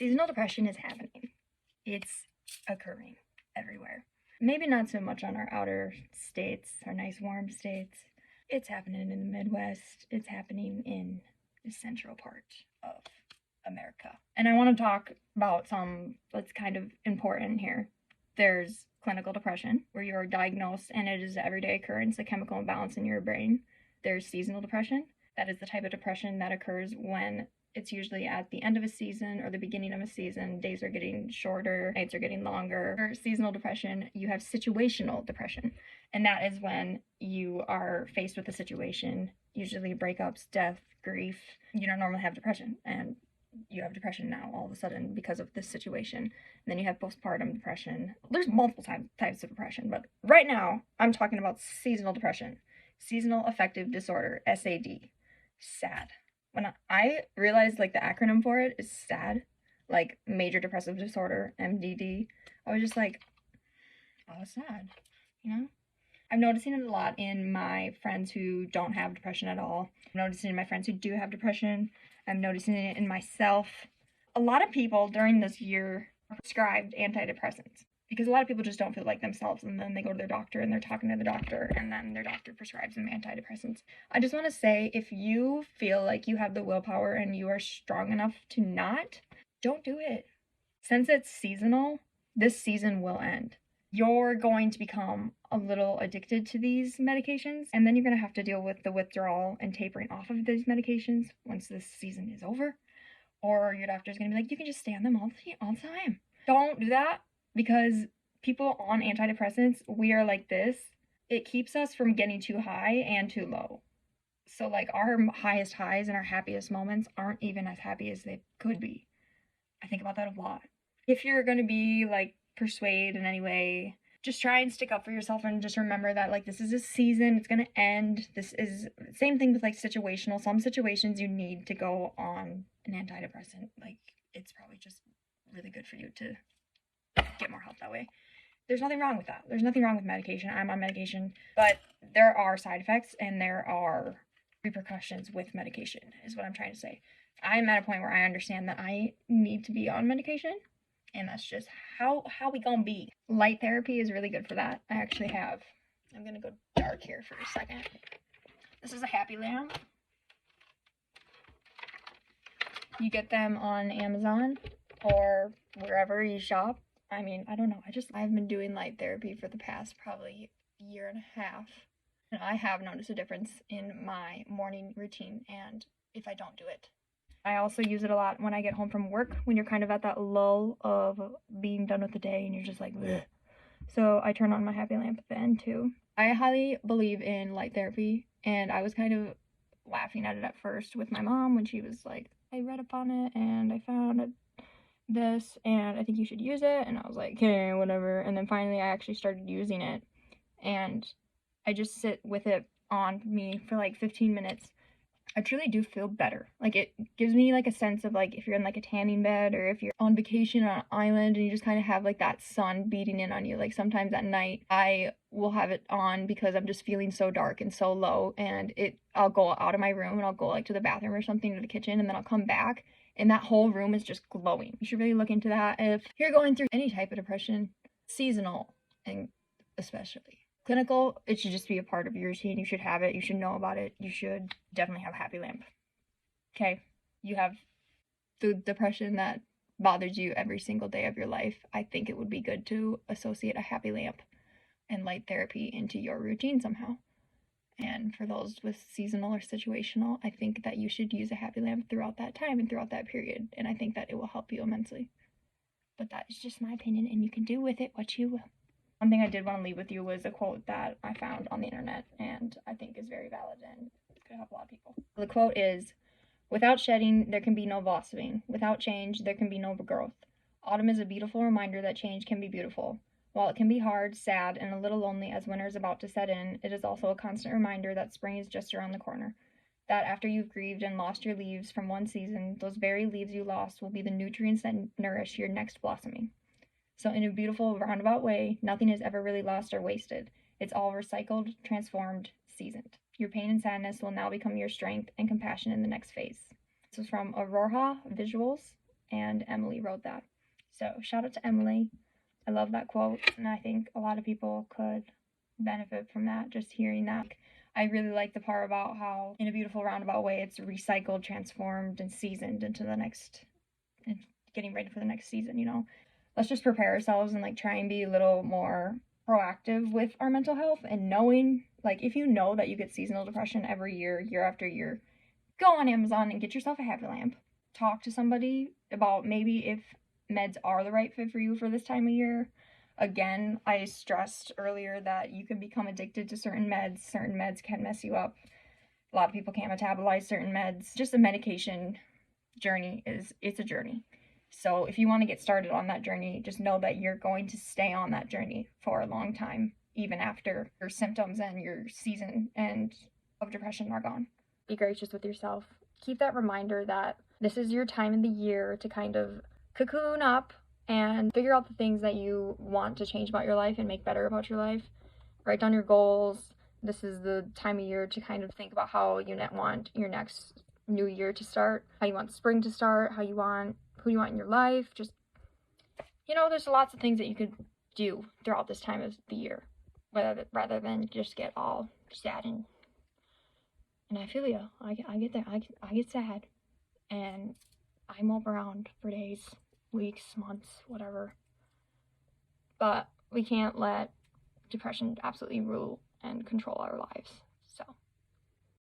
Seasonal depression is happening. It's occurring everywhere. Maybe not so much on our outer states, our nice warm states. It's happening in the Midwest. It's happening in the central part of America. And I want to talk about some that's kind of important here. There's clinical depression, where you're diagnosed and it is an everyday occurrence, a chemical imbalance in your brain. There's seasonal depression. That is the type of depression that occurs when it's usually at the end of a season or the beginning of a season. Days are getting shorter, nights are getting longer. For seasonal depression, you have situational depression. And that is when you are faced with a situation, usually breakups, death, grief. You don't normally have depression, and you have depression now all of a sudden because of this situation. And then you have postpartum depression. There's multiple types of depression, but right now I'm talking about seasonal depression. Seasonal affective disorder, SAD. SAD. When I realized like the acronym for it is SAD, like major depressive disorder, MDD, I was just like, oh, sad, you know? I'm noticing it a lot in my friends who don't have depression at all. I'm noticing it in my friends who do have depression. I'm noticing it in myself. A lot of people during this year are prescribed antidepressants because a lot of people just don't feel like themselves, and then they go to their doctor and they're talking to the doctor, and then their doctor prescribes them antidepressants. I just want to say, if you feel like you have the willpower and you are strong enough to not, don't do it. Since it's seasonal, this season will end. You're going to become a little addicted to these medications, and then you're going to have to deal with the withdrawal and tapering off of these medications once this season is over. Or your doctor's going to be like, you can just stay on them all the time. Don't do that, because people on antidepressants, we are like this. It keeps us from getting too high and too low. So like our highest highs and our happiest moments aren't even as happy as they could be. I think about that a lot. If you're going to be like persuade in any way, just try and stick up for yourself, and just remember that like this is a season, it's going to end. This is same thing with like situational. Some situations you need to go on an antidepressant. Like it's probably just really good for you to get more help that way. There's nothing wrong with that. There's nothing wrong with medication. I'm on medication, but there are side effects and there are repercussions with medication, is what I'm trying to say. I'm at a point where I understand that I need to be on medication, and that's just how we gonna be. Light therapy is really good for that. I'm gonna go dark here for a second. This is a happy lamp. You get them on Amazon or wherever you shop. I mean, I don't know. I've been doing light therapy for the past probably year and a half, and I have noticed a difference in my morning routine and if I don't do it. I also use it a lot when I get home from work, when you're kind of at that lull of being done with the day and you're just like, bleh. So I turn on my happy lamp then too. I highly believe in light therapy, and I was kind of laughing at it at first with my mom when she was like, I read up on it and I found this and I think you should use it, and I was like, okay, whatever. And then finally I actually started using it, and I just sit with it on me for like 15 minutes. I truly do feel better. Like it gives me like a sense of like if you're in like a tanning bed, or if you're on vacation on an island and you just kind of have like that sun beating in on you. Like sometimes at night I will have it on because I'm just feeling so dark and so low, and I'll go out of my room and I'll go like to the bathroom or something, to the kitchen, and then I'll come back and that whole room is just glowing. You should really look into that if you're going through any type of depression, seasonal and especially. Clinical, it should just be a part of your routine. You should have it. You should know about it. You should definitely have a happy lamp. Okay, you have the depression that bothers you every single day of your life. I think it would be good to associate a happy lamp and light therapy into your routine somehow. And for those with seasonal or situational, I think that you should use a happy lamp throughout that time and throughout that period. And I think that it will help you immensely. But that is just my opinion, and you can do with it what you will. One thing I did want to leave with you was a quote that I found on the internet, and I think is very valid and it's going to help a lot of people. The quote is, without shedding, there can be no blossoming. Without change, there can be no growth. Autumn is a beautiful reminder that change can be beautiful. While it can be hard, sad, and a little lonely as winter is about to set in, it is also a constant reminder that spring is just around the corner. That after you've grieved and lost your leaves from one season, those very leaves you lost will be the nutrients that nourish your next blossoming. So in a beautiful roundabout way, nothing is ever really lost or wasted. It's all recycled, transformed, seasoned. Your pain and sadness will now become your strength and compassion in the next phase. This is from Aurora Visuals, and Emily wrote that. So shout out to Emily. I love that quote, and I think a lot of people could benefit from that, just hearing that. I really like the part about how, in a beautiful roundabout way, it's recycled, transformed, and seasoned into the next, and getting ready for the next season, you know? Let's just prepare ourselves and like try and be a little more proactive with our mental health, and knowing, like, if you know that you get seasonal depression every year, year after year, go on Amazon and get yourself a happy lamp. Talk to somebody about maybe if meds are the right fit for you for this time of year. Again, I stressed earlier that you can become addicted to certain meds. Certain meds can mess you up. A lot of people can't metabolize certain meds. Just a medication journey it's a journey. So if you want to get started on that journey, just know that you're going to stay on that journey for a long time, even after your symptoms and your season and of depression are gone. Be gracious with yourself. Keep that reminder that this is your time in the year to kind of cocoon up and figure out the things that you want to change about your life and make better about your life. Write down your goals. This is the time of year to kind of think about how you want your next new year to start, how you want spring to start, who you want in your life. Just, there's lots of things that you could do throughout this time of the year, rather than just get all sad and I feel you. I get there. I get sad, and I mope around for days, weeks, months, whatever. But we can't let depression absolutely rule and control our lives.